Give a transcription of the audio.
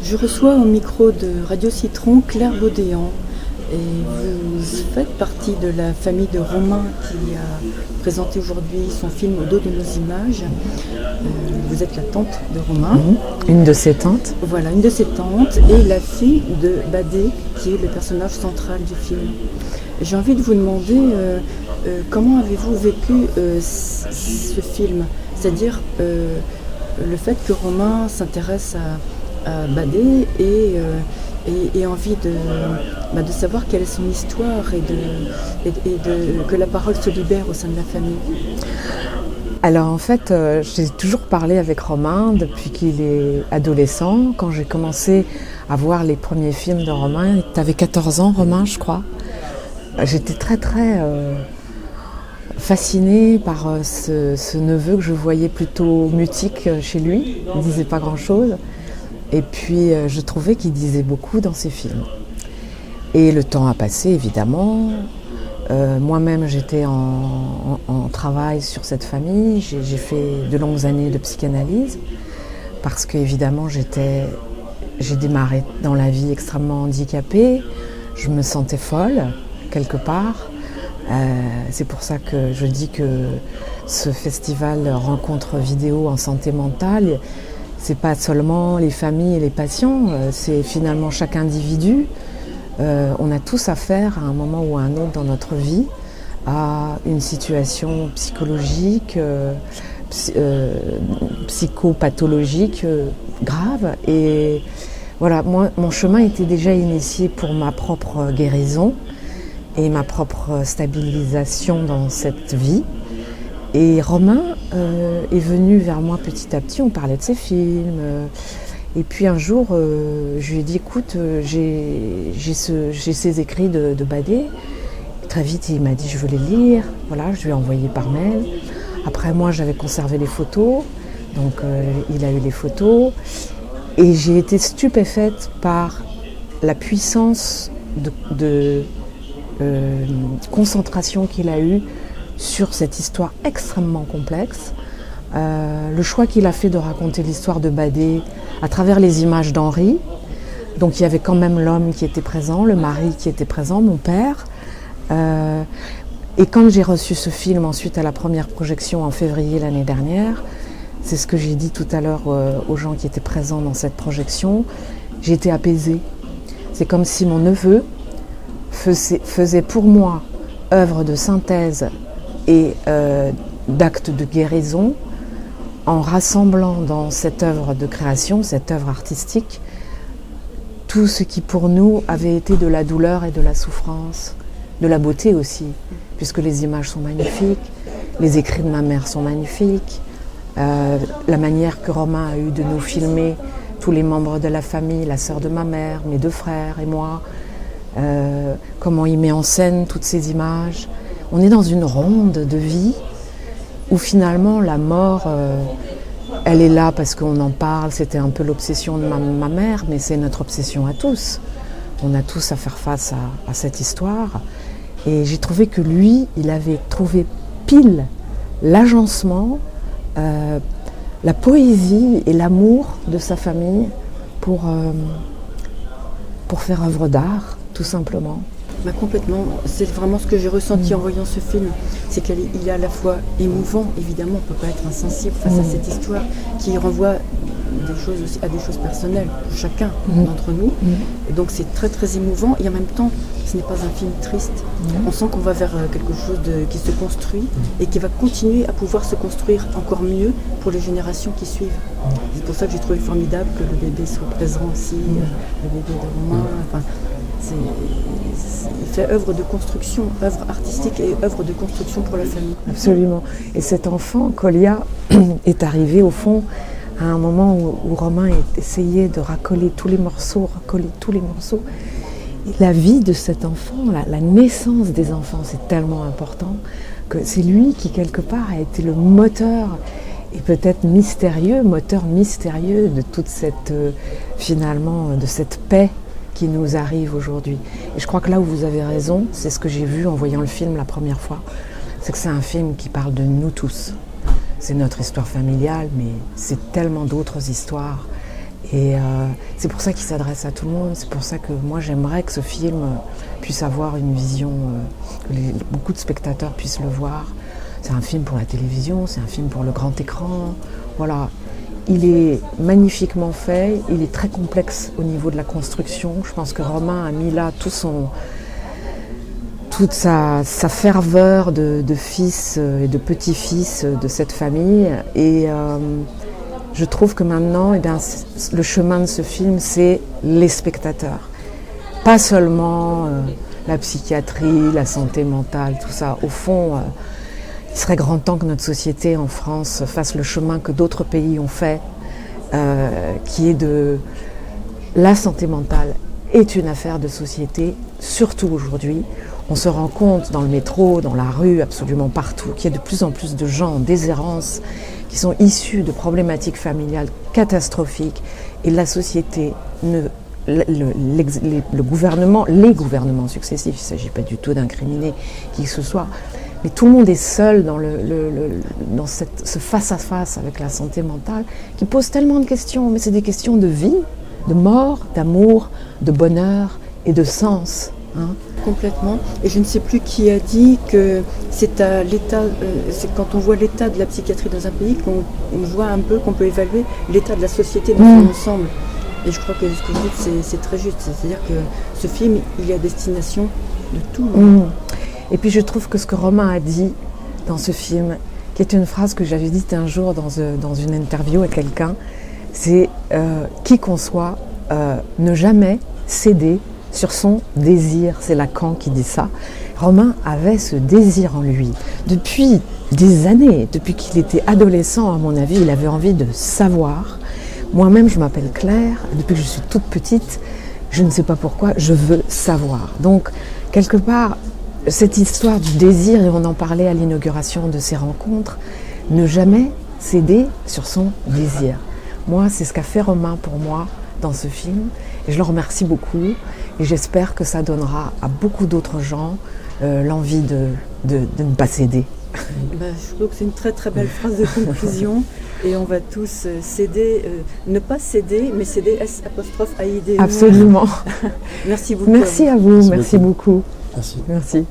Je reçois au micro de Radio Citron Claire Baudéan et vous faites partie de la famille de Romain qui a présenté aujourd'hui son film Au dos de nos images. Vous êtes la tante de Romain. Une de ses tantes. Voilà, une de ses tantes et la fille de Badé qui est le personnage central du film. J'ai envie de vous demander comment avez-vous vécu ce film, c'est-à-dire le fait que Romain s'intéresse à Badé et envie de savoir quelle est son histoire et que la parole se libère au sein de la famille. Alors en fait, j'ai toujours parlé avec Romain depuis qu'il est adolescent. Quand j'ai commencé à voir les premiers films de Romain, tu avais 14 ans Romain, je crois. J'étais très fascinée par ce neveu que je voyais plutôt mutique chez lui. Il ne disait pas grand-chose. Et puis je trouvais qu'il disait beaucoup dans ses films. Et le temps a passé évidemment. Moi-même j'étais en travail sur cette famille. J'ai fait de longues années de psychanalyse parce qu'évidemment j'ai démarré dans la vie extrêmement handicapée. Je me sentais folle quelque part. C'est pour ça que je dis que ce festival rencontre vidéo en santé mentale, c'est pas seulement les familles et les patients, c'est finalement chaque individu. On a tous affaire à un moment ou à un autre dans notre vie à une situation psychologique, psychopathologique grave. Et voilà, moi, mon chemin était déjà initié pour ma propre guérison et ma propre stabilisation dans cette vie. Et Romain est venu vers moi petit à petit, on parlait de ses films. Et puis un jour, je lui ai dit, écoute, j'ai ces écrits de Badé. Très vite, il m'a dit, je veux les lire. Voilà, je lui ai envoyé par mail. Après, moi, j'avais conservé les photos. Donc, il a eu les photos. Et j'ai été stupéfaite par la puissance de concentration qu'il a eue sur cette histoire extrêmement complexe. Le choix qu'il a fait de raconter l'histoire de Badé à travers les images d'Henri. Donc il y avait quand même l'homme qui était présent, le mari qui était présent, mon père. Et quand j'ai reçu ce film ensuite à la première projection en février l'année dernière, c'est ce que j'ai dit tout à l'heure aux gens qui étaient présents dans cette projection, j'ai été apaisée. C'est comme si mon neveu faisait pour moi œuvre de synthèse et d'acte de guérison en rassemblant dans cette œuvre de création, cette œuvre artistique, tout ce qui pour nous avait été de la douleur et de la souffrance, de la beauté aussi, puisque les images sont magnifiques, les écrits de ma mère sont magnifiques, la manière que Romain a eu de nous filmer, tous les membres de la famille, la sœur de ma mère, mes deux frères et moi, comment il met en scène toutes ces images. On est dans une ronde de vie où finalement la mort, elle est là parce qu'on en parle, c'était un peu l'obsession de ma mère, mais c'est notre obsession à tous. On a tous à faire face à cette histoire. Et j'ai trouvé que lui, il avait trouvé pile l'agencement, la poésie et l'amour de sa famille pour faire œuvre d'art, tout simplement. Bah complètement, c'est vraiment ce que j'ai ressenti en voyant ce film, c'est qu'il est à la fois émouvant, évidemment on ne peut pas être insensible face à cette histoire qui renvoie à des choses personnelles pour chacun d'entre nous, et donc c'est très émouvant et en même temps ce n'est pas un film triste, on sent qu'on va vers quelque chose qui se construit et qui va continuer à pouvoir se construire encore mieux pour les générations qui suivent. C'est pour ça que j'ai trouvé formidable que le bébé soit présent aussi, le bébé de Romain, il fait œuvre de construction, œuvre artistique et œuvre de construction pour la famille. Absolument. Et cet enfant, Colia, est arrivé au fond à un moment où Romain essayait de recoller tous les morceaux. Et la vie de cet enfant, la naissance des enfants, c'est tellement important que c'est lui qui, quelque part, a été le moteur et peut-être moteur mystérieux de toute cette, finalement, de cette paix qui nous arrive aujourd'hui. Et je crois que là où vous avez raison, c'est ce que j'ai vu en voyant le film la première fois, c'est que c'est un film qui parle de nous tous. C'est notre histoire familiale, mais c'est tellement d'autres histoires. Et c'est pour ça qu'il s'adresse à tout le monde. C'est pour ça que moi j'aimerais que ce film puisse avoir une vision, que beaucoup de spectateurs puissent le voir. C'est un film pour la télévision, c'est un film pour le grand écran. Voilà. Il est magnifiquement fait, il est très complexe au niveau de la construction. Je pense que Romain a mis là toute sa ferveur de fils et de petit-fils de cette famille. Et je trouve que maintenant, eh bien, le chemin de ce film, c'est les spectateurs. Pas seulement la psychiatrie, la santé mentale, tout ça. Au fond, il serait grand temps que notre société en France fasse le chemin que d'autres pays ont fait, qui est de la santé mentale est une affaire de société, surtout aujourd'hui. On se rend compte dans le métro, dans la rue, absolument partout, qu'il y a de plus en plus de gens en déshérence qui sont issus de problématiques familiales catastrophiques. Et la société, le gouvernement, les gouvernements successifs, il ne s'agit pas du tout d'incriminer qui que ce soit, mais tout le monde est seul dans, dans ce face-à-face avec la santé mentale qui pose tellement de questions. Mais c'est des questions de vie, de mort, d'amour, de bonheur et de sens. Hein. Complètement. Et je ne sais plus qui a dit que c'est à l'état, c'est quand on voit l'état de la psychiatrie dans un pays qu'on voit un peu, qu'on peut évaluer l'état de la société dans son ensemble. Et je crois que ce que vous dites, c'est très juste. C'est-à-dire que ce film, il est à destination de tout le monde. Et puis je trouve que ce que Romain a dit dans ce film, qui est une phrase que j'avais dite un jour dans une interview à quelqu'un, c'est qui qu'on soit, ne jamais céder sur son désir. C'est Lacan qui dit ça. Romain avait ce désir en lui. Depuis des années, depuis qu'il était adolescent, à mon avis, il avait envie de savoir. Moi-même, je m'appelle Claire. Depuis que je suis toute petite, je ne sais pas pourquoi, je veux savoir. Donc, quelque part, cette histoire du désir, et on en parlait à l'inauguration de ces rencontres, ne jamais céder sur son désir. Moi, c'est ce qu'a fait Romain pour moi dans ce film, et je le remercie beaucoup, et j'espère que ça donnera à beaucoup d'autres gens l'envie de ne pas céder. Je trouve que c'est une très très belle phrase de conclusion, et on va tous céder, ne pas céder, mais céder S''AID. Absolument. Merci beaucoup. Merci à vous, merci beaucoup. Merci. Merci.